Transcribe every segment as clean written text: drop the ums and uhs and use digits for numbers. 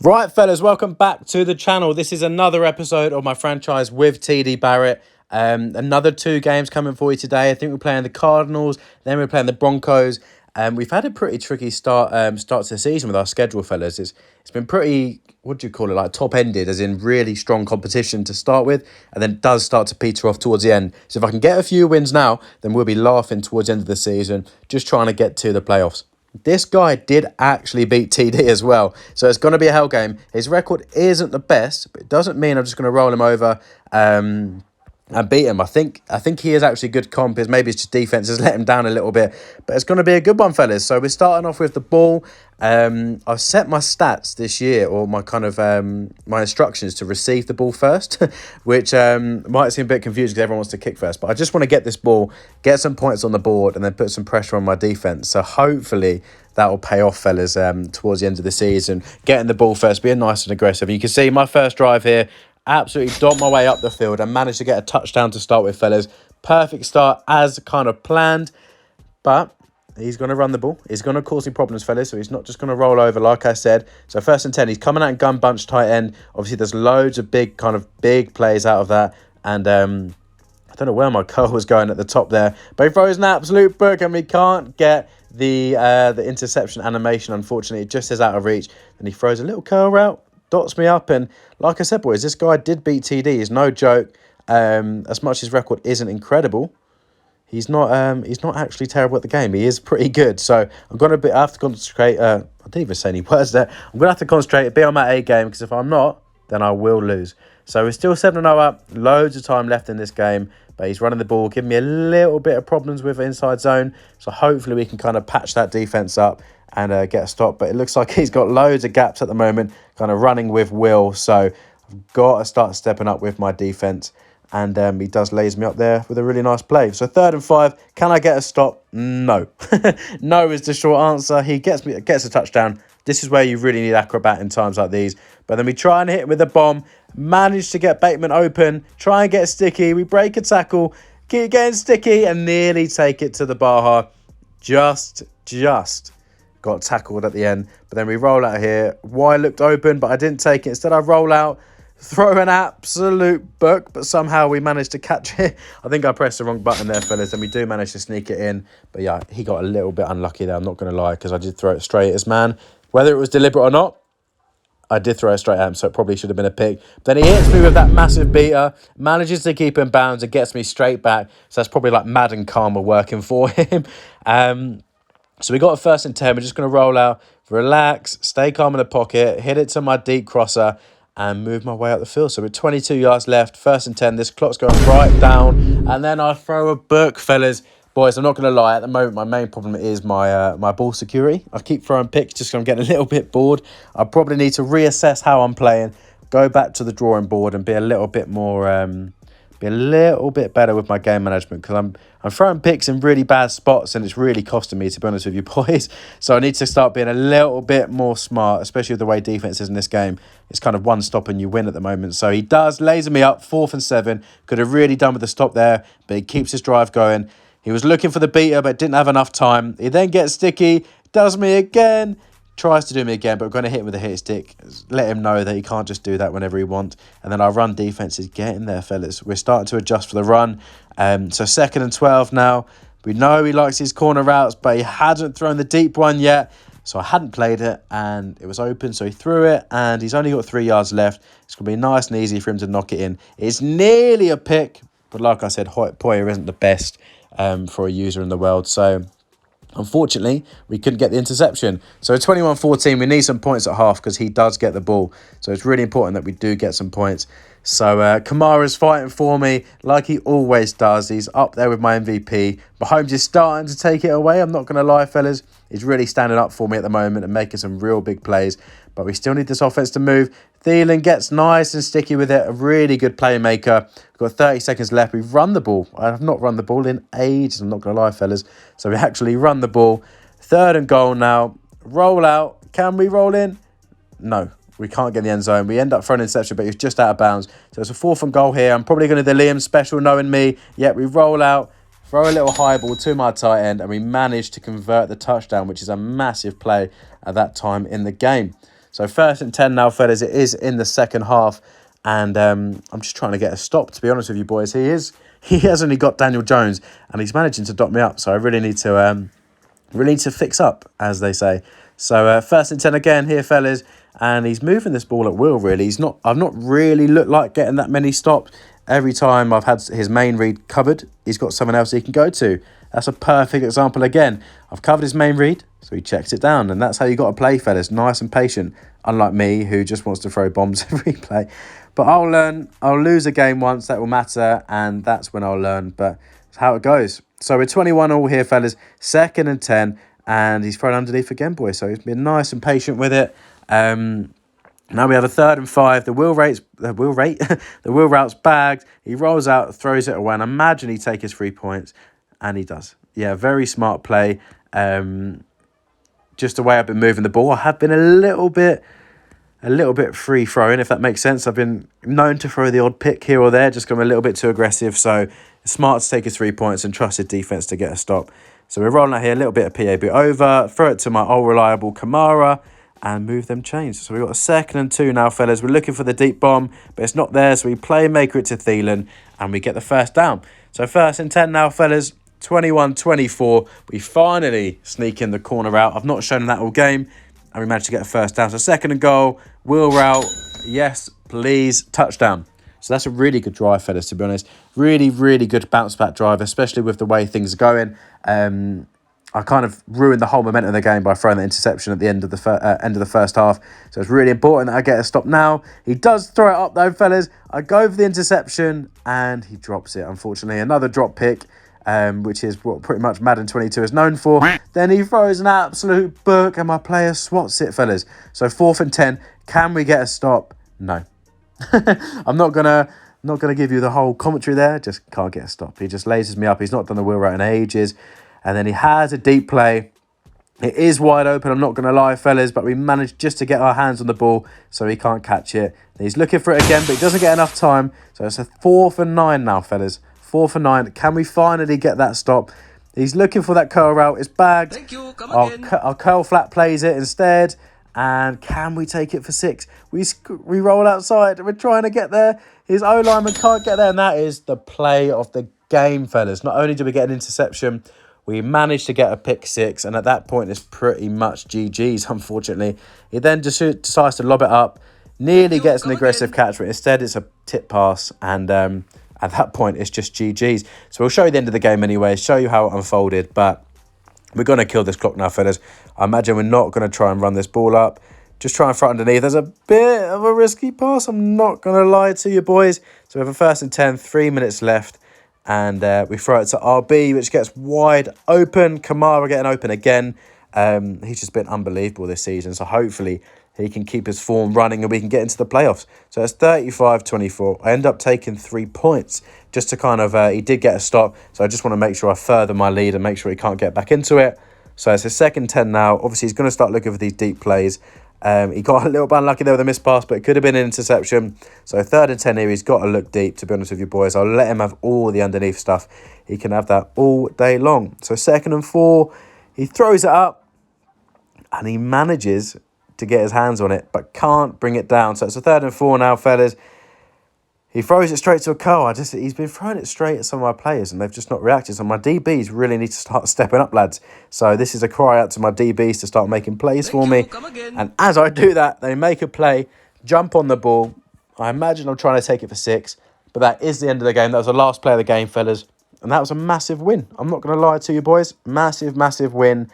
Right, fellas, welcome back to the channel. This is another episode of my franchise with TD Barrett. Another 2 games coming for you today. I think we're playing the Cardinals, then we're playing the Broncos. We've had a pretty tricky start to the season with our schedule, fellas. It's been pretty, what do you call it, like top-ended, as in really strong competition to start with, and then it does start to peter off towards the end. So if I can get a few wins now, then we'll be laughing towards the end of the season, just trying to get to the playoffs. This guy did actually beat TD as well, so it's going to be a hell game. His record isn't the best, but it doesn't mean I'm just going to roll him over and beat him. I think he is actually good comp. Maybe it's just defense has let him down a little bit, but it's going to be a good one, fellas. So we're starting off with the ball. I've set my stats this year, or my kind of my instructions to receive the ball first, which might seem a bit confusing because everyone wants to kick first. But I just want to get this ball, get some points on the board, and then put some pressure on my defense. So hopefully that will pay off, fellas, towards the end of the season. Getting the ball first, being nice and aggressive. You can see my first drive here. Absolutely dot my way up the field and managed to get a touchdown to start with, fellas. Perfect start as kind of planned. But he's going to run the ball. He's going to cause me problems, fellas. So he's not just going to roll over, like I said. So 1st and 10, he's coming out in gun bunch tight end. Obviously, there's loads of big plays out of that. And I don't know where my curl was going at the top there. But he throws an absolute book and we can't get the interception animation, unfortunately. It just is out of reach. Then he throws a little curl route. Dots me up, and like I said, boys, this guy did beat TD. He's no joke. As much as his record isn't incredible, he's not actually terrible at the game. He is pretty good. So I have to concentrate. I didn't even say any words there. I'm gonna have to concentrate, be on my A game, because if I'm not, then I will lose. So we're still 7-0 up. Loads of time left in this game, but he's running the ball, giving me a little bit of problems with inside zone. So hopefully we can kind of patch that defense up and get a stop. But it looks like he's got loads of gaps at the moment, kind of running with will. So I've got to start stepping up with my defense. And he does lays me up there with a really nice play. So 3rd and 5. Can I get a stop? No. No is the short answer. He gets a touchdown. This is where you really need acrobat in times like these. But then we try and hit him with a bomb. Manage to get Bateman open. Try and get sticky. We break a tackle. Keep getting sticky and nearly take it to the Baja. Just got tackled at the end. But then we roll out here. Y looked open, but I didn't take it. Instead, I roll out, throw an absolute book, but somehow we managed to catch it. I think I pressed the wrong button there, fellas, and we do manage to sneak it in. But yeah, he got a little bit unlucky there, I'm not going to lie, because I did throw it straight at his man. Whether it was deliberate or not, I did throw it straight at him, so it probably should have been a pick. Then he hits me with that massive beater, manages to keep in bounds and gets me straight back. So that's probably like Madden karma working for him. So we got a 1st and 10. We're just going to roll out, relax, stay calm in the pocket, hit it to my deep crosser, and move my way up the field. So with 22 yards left, 1st and 10. This clock's going right down. And then I throw a book, fellas. Boys, I'm not going to lie. At the moment, my main problem is my ball security. I keep throwing picks just because I'm getting a little bit bored. I probably need to reassess how I'm playing, go back to the drawing board and be a little bit more... be a little bit better with my game management, because I'm throwing picks in really bad spots and it's really costing me, to be honest with you boys. So I need to start being a little bit more smart, especially with the way defense is in this game. It's kind of one stop and you win at the moment. So he does laser me up, 4th and 7. Could have really done with the stop there, but he keeps his drive going. He was looking for the beater but didn't have enough time. He then gets sticky, does me again. Tries to do me again, but we're going to hit him with a hit stick. Let him know that he can't just do that whenever he wants. And then our run defense is getting there, fellas. We're starting to adjust for the run. So 2nd and 12 now. We know he likes his corner routes, but he hadn't thrown the deep one yet. So I hadn't played it, and it was open, so he threw it, and he's only got 3 yards left. It's going to be nice and easy for him to knock it in. It's nearly a pick, but like I said, Poyer isn't the best for a user in the world. So unfortunately, we couldn't get the interception. So 21-14, we need some points at half because he does get the ball. So it's really important that we do get some points. So Kamara's fighting for me like he always does. He's up there with my MVP. Mahomes is starting to take it away. I'm not going to lie, fellas. He's really standing up for me at the moment and making some real big plays. But we still need this offense to move. Thielen gets nice and sticky with it. A really good playmaker. We've got 30 seconds left. We've run the ball. I have not run the ball in ages. I'm not going to lie, fellas. So we actually run the ball. 3rd and goal now. Roll out. Can we roll in? No. We can't get in the end zone. We end up throwing an interception, but he was just out of bounds. So it's a 4th and goal here. I'm probably going to do the Liam special, knowing me. Yet we roll out, throw a little high ball to my tight end, and we manage to convert the touchdown, which is a massive play at that time in the game. So 1st and 10 now, fellas. It is in the second half. And I'm just trying to get a stop, to be honest with you, boys. He has only got Daniel Jones, and he's managing to dot me up. So I really need to fix up, as they say. So 1st and 10 again here, fellas. And he's moving this ball at will, really. I've not really looked like getting that many stops. Every time I've had his main read covered, he's got someone else he can go to. That's a perfect example again. I've covered his main read, so he checks it down. And that's how you got to play, fellas. Nice and patient. Unlike me, who just wants to throw bombs every play. But I'll learn. I'll lose a game once. That will matter. And that's when I'll learn. But it's how it goes. So we're 21 all here, fellas. 2nd and 10. And he's thrown underneath again, boys. So he's been nice and patient with it. Now we have a 3rd and 5. The wheel route's bagged. He rolls out, throws it away, and imagine he'd take his 3 points, and he does. Yeah, very smart play. Just the way I've been moving the ball, I have been a little bit free throwing, if that makes sense. I've been known to throw the odd pick here or there, just gone a little bit too aggressive. So smart to take his 3 points and trust his defense to get a stop. So we're rolling out here, a little bit of PAB over, throw it to my old reliable Kamara, and move them chains. So we've got a 2nd and 2 now, fellas. We're looking for the deep bomb, but it's not there. So we playmaker it to Thielen, and we get the first down. So 1st and 10 now, fellas. 21-24. We finally sneak in the corner out. I've not shown that all game, and we managed to get a first down. So 2nd and goal, wheel route. Yes, please, touchdown. So that's a really good drive, fellas, to be honest. Really, really good bounce-back drive, especially with the way things are going. I kind of ruined the whole momentum of the game by throwing the interception at the end of the first half. So it's really important that I get a stop now. He does throw it up, though, fellas. I go for the interception, and he drops it, unfortunately. Another drop pick, which is what pretty much Madden 22 is known for. Then he throws an absolute book, and my player swats it, fellas. So 4th and 10. Can we get a stop? No. I'm not gonna give you the whole commentary there. Just can't get a stop. He just laces me up. He's not done the wheel route in ages. And then he has a deep play. It is wide open, I'm not going to lie, fellas, but we managed just to get our hands on the ball so he can't catch it. He's looking for it again, but he doesn't get enough time. So it's a 4th and 9 now, fellas. 4th and 9. Can we finally get that stop? He's looking for that curl route. It's bagged. Thank you. Our curl flat plays it instead. And can we take it for 6? We roll outside. We're trying to get there. His O-lineman can't get there. And that is the play of the game, fellas. Not only did we get an interception, we managed to get a pick 6, and at that point, it's pretty much GG's, unfortunately. He then just decides to lob it up, nearly gets an aggressive catch, but instead it's a tip pass, and at that point, it's just GG's. So we'll show you the end of the game anyway, show you how it unfolded, but we're going to kill this clock now, fellas. I imagine we're not going to try and run this ball up. Just try and throw underneath. There's a bit of a risky pass, I'm not going to lie to you, boys. So we have a 1st and 10, 3 minutes left. And we throw it to RB, which gets wide open. Kamara getting open again. He's just been unbelievable this season. So hopefully he can keep his form running and we can get into the playoffs. So it's 35-24. I end up taking 3 points just to kind of, he did get a stop. So I just want to make sure I further my lead and make sure he can't get back into it. So it's his 2nd and 10 now. Obviously, he's going to start looking for these deep plays. He got a little bit unlucky there with a missed pass, but it could have been an interception. So 3rd and 10 here, he's got to look deep, to be honest with you, boys. I'll let him have all the underneath stuff. He can have that all day long. So 2nd and 4, he throws it up, and he manages to get his hands on it, but can't bring it down. So it's a 3rd and 4 now, fellas. He throws it straight to a curl. He's been throwing it straight at some of my players, and they've just not reacted. So my DBs really need to start stepping up, lads. So this is a cry out to my DBs to start making plays for me. And as I do that, they make a play, jump on the ball. I imagine I'm trying to take it for 6, but that is the end of the game. That was the last play of the game, fellas. And that was a massive win. I'm not going to lie to you, boys. Massive, massive win.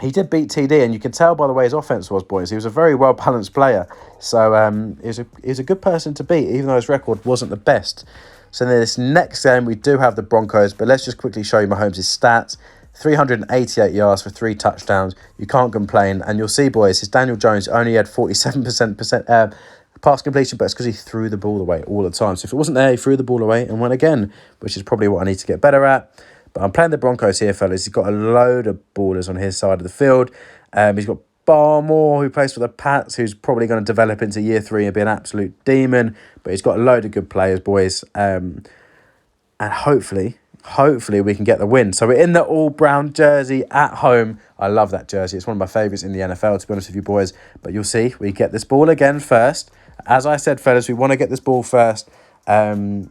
He did beat TD, and you can tell by the way his offense was, boys. He was a very well-balanced player. So he's a good person to beat, even though his record wasn't the best. So in this next game, we do have the Broncos, but let's just quickly show you Mahomes' stats. 388 yards for 3 touchdowns. You can't complain. And you'll see, boys, his Daniel Jones only had 47% pass completion, but it's because he threw the ball away all the time. So if it wasn't there, he threw the ball away and went again, which is probably what I need to get better at. But I'm playing the Broncos here, fellas. He's got a load of ballers on his side of the field. He's got Barmore, who plays for the Pats, who's probably going to develop into year 3 and be an absolute demon. But he's got a load of good players, boys. And hopefully hopefully we can get the win. So we're in the all-brown jersey at home. I love that jersey. It's one of my favourites in the NFL, to be honest with you boys. But you'll see, we get this ball again first. As I said, fellas, we want to get this ball first, kind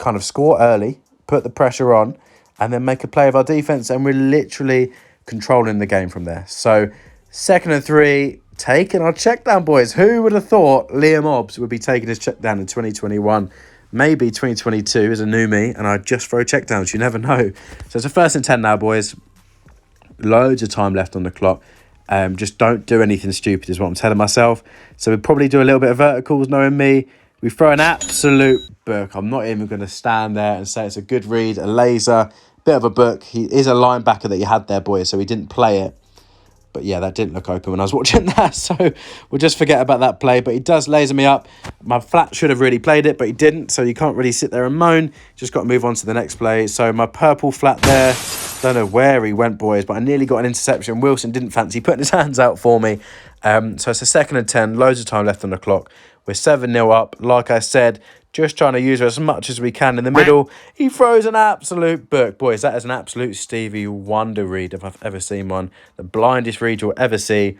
of score early, put the pressure on, and then make a play of our defence, and we're literally controlling the game from there. So 2nd and 3, taking our check down, boys. Who would have thought Liamobs would be taking his check down in 2021? Maybe 2022 is a new me, and I just throw check downs. You never know. So it's a 1st and 10 now, boys. Loads of time left on the clock. Just don't do anything stupid is what I'm telling myself. So we'll probably do a little bit of verticals, knowing me. We throw an absolute book. I'm not even going to stand there and say it's a good read, a laser, bit of a book. He is a linebacker that you had there, boys, so he didn't play it. But yeah, that didn't look open when I was watching that. So we'll just forget about that play. But he does laser me up. My flat should have really played it, but he didn't. So you can't really sit there and moan. Just got to move on to the next play. So my purple flat there. Don't know where he went, boys, but I nearly got an interception. Wilson didn't fancy putting his hands out for me. So it's a 2nd and 10. Loads of time left on the clock. We're 7-0 up. Like I said, just trying to use her as much as we can in the middle. He throws an absolute book. Boys, that is an absolute Stevie Wonder read if I've ever seen one. The blindest read you'll ever see.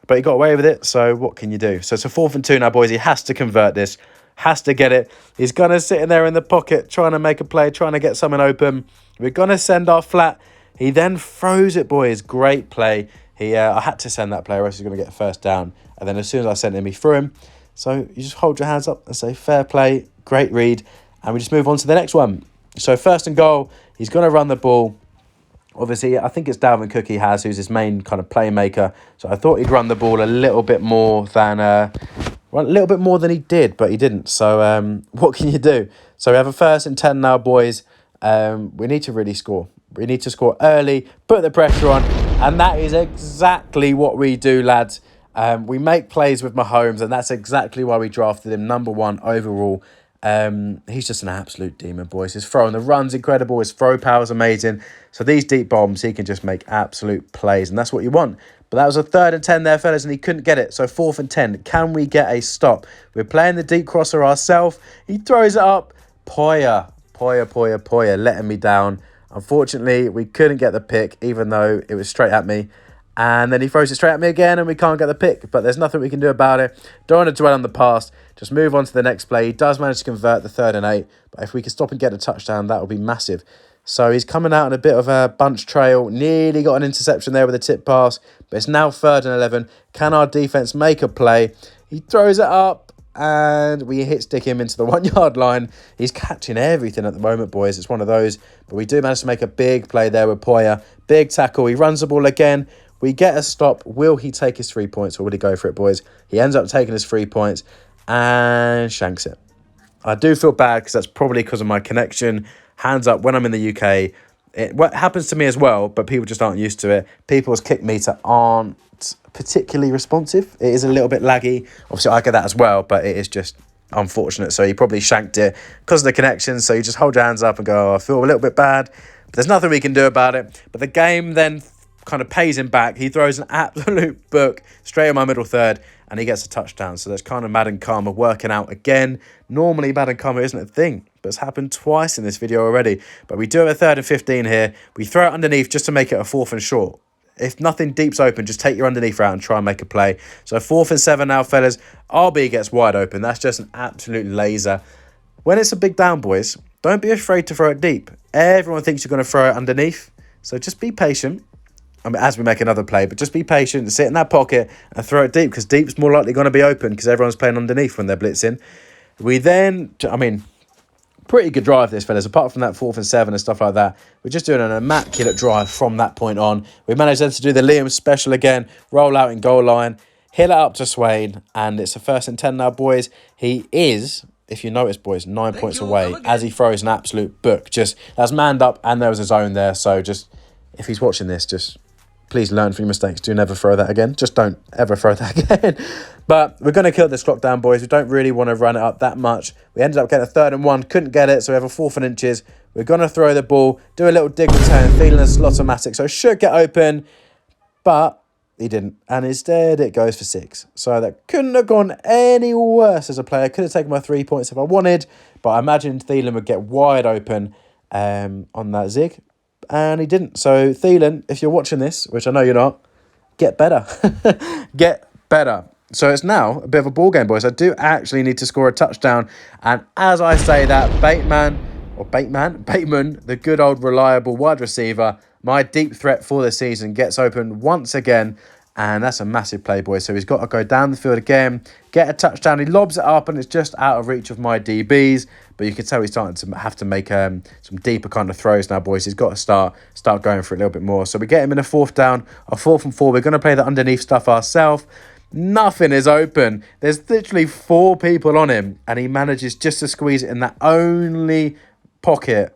But he got away with it, so what can you do? So it's a 4th and 2 now, boys. He has to convert this. Has to get it. He's going to sit in there in the pocket, trying to make a play, trying to get someone open. We're going to send our flat. He then throws it, boys. Great play. I had to send that play, or else he's going to get a 1st down. And then as soon as I sent him, he threw him. So you just hold your hands up and say, fair play, great read. And we just move on to the next one. So 1st and goal, he's going to run the ball. Obviously, I think it's Dalvin Cook he has, who's his main kind of playmaker. So I thought he'd run the ball a little bit more than he did, but he didn't. So what can you do? So we have a 1st and 10 now, boys. We need to really score. We need to score early, put the pressure on. And that is exactly what we do, lads. We make plays with Mahomes, and that's exactly why we drafted him #1 overall. He's just an absolute demon, boys. His throw and the run's incredible. His throw power is amazing. So these deep bombs, he can just make absolute plays, and that's what you want. But that was a 3rd and 10 there, fellas, and he couldn't get it. So 4th and 10. Can we get a stop? We're playing the deep crosser ourselves. He throws it up. Poyer, letting me down. Unfortunately, we couldn't get the pick, even though it was straight at me. And then he throws it straight at me again, and we can't get the pick. But there's nothing we can do about it. Don't want to dwell on the past. Just move on to the next play. He does manage to convert the 3rd and 8. But if we can stop and get a touchdown, that would be massive. So he's coming out on a bit of a bunch trail. Nearly got an interception there with a tip pass. But it's now 3rd and 11. Can our defense make a play? He throws it up, and we stick him into the 1 yard line. He's catching everything at the moment, boys. It's one of those. But we do manage to make a big play there with Poyer. Big tackle. He runs the ball again. We get a stop. Will he take his 3 points, or will he go for it, boys? He ends up taking his 3 points and shanks it. I do feel bad because that's probably because of my connection. Hands up, when I'm in the UK, what happens to me as well, but people just aren't used to it. People's kick meter aren't particularly responsive. It is a little bit laggy. Obviously, I get that as well, but it is just unfortunate. So he probably shanked it because of the connection. So you just hold your hands up and go, oh, I feel a little bit bad. But there's nothing we can do about it. But the game then kind of pays him back. He throws an absolute book straight in my middle third, and he gets a touchdown. So that's kind of Madden karma working out again. Normally, Madden karma isn't a thing, but it's happened twice in this video already. But we do have a 3rd and 15 here. We throw it underneath just to make it a 4th and short. If nothing deep's open, just take your underneath route and try and make a play. So 4th and 7 now, fellas. RB gets wide open. That's just an absolute laser. When it's a big down, boys, don't be afraid to throw it deep. Everyone thinks you're going to throw it underneath. So just be patient. I mean, as we make another play, but just be patient, sit in that pocket and throw it deep, because deep's more likely going to be open because everyone's playing underneath when they're blitzing. We then, pretty good drive this, fellas, apart from that 4th and 7 and stuff like that. We're just doing an immaculate drive from that point on. We managed then to do the Liam special again, roll out in goal line, hit it up to Swain, and it's a 1st and 10 now, boys. He is, if you notice, boys, 9 points away as he throws an absolute book. Just, that's manned up, and there was a zone there, so just, if he's watching this, just please learn from your mistakes. Do never throw that again. Just don't ever throw that again. But we're going to kill this clock down, boys. We don't really want to run it up that much. We ended up getting a 3rd and 1. Couldn't get it, so we have a 4th and inches. We're going to throw the ball, do a little dig return, feeling a slotomatic. So it should get open, but he didn't. And instead, it goes for 6. So that couldn't have gone any worse as a player. Could have taken my 3 points if I wanted, but I imagined Thielen would get wide open on that zig, and he didn't. So Thielen, if you're watching this, which I know you're not, get better. Get better. So it's now a bit of a ball game, boys. I do actually need to score a touchdown. And as I say that, Bateman, the good old reliable wide receiver, my deep threat for the season, gets open once again. And that's a massive play, boys. So he's got to go down the field again, get a touchdown. He lobs it up and it's just out of reach of my DBs. But you can tell he's starting to have to make some deeper kind of throws now, boys. He's got to start going for it a little bit more. So we get him in a 4th down, a 4th and 4. We're going to play the underneath stuff ourselves. Nothing is open. There's literally 4 people on him. And he manages just to squeeze it in that only pocket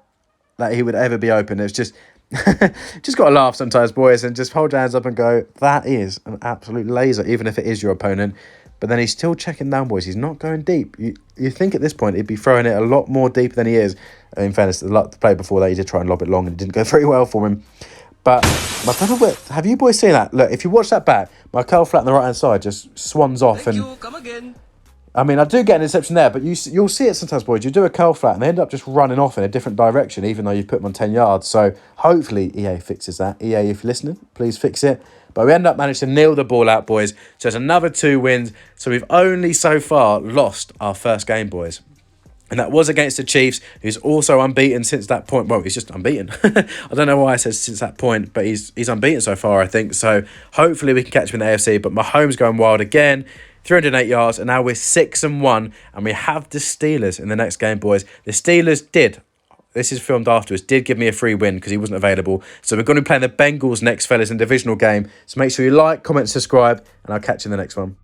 that he would ever be open. It's just... just got to laugh sometimes, boys, and just hold your hands up and go, that is an absolute laser, even if it is your opponent. But then he's still checking down, boys. He's not going deep. You think at this point he'd be throwing it a lot more deeper than he is. In fairness, the play before that, he did try and lob it long and it didn't go very well for him. But my brother, have you boys seen that? Look, if you watch that back, my curl flat on the right-hand side just swans off. Come again. I mean, I do get an interception there, but you'll see it sometimes, boys. You do a curl flat and they end up just running off in a different direction, even though you put them on 10 yards. So hopefully EA fixes that. EA, if you're listening, please fix it. But we end up managing to nail the ball out, boys. So it's another 2 wins. So we've only so far lost our first game, boys. And that was against the Chiefs, who's also unbeaten since that point. Well, he's just unbeaten. I don't know why I said since that point, but he's unbeaten so far, I think. So hopefully we can catch him in the AFC. But Mahomes going wild again. 308 yards, and now we're 6-1, and we have the Steelers in the next game, boys. The Steelers this is filmed afterwards, did give me a free win because he wasn't available. So we're going to be playing the Bengals next, fellas, in divisional game. So make sure you like, comment, subscribe, and I'll catch you in the next one.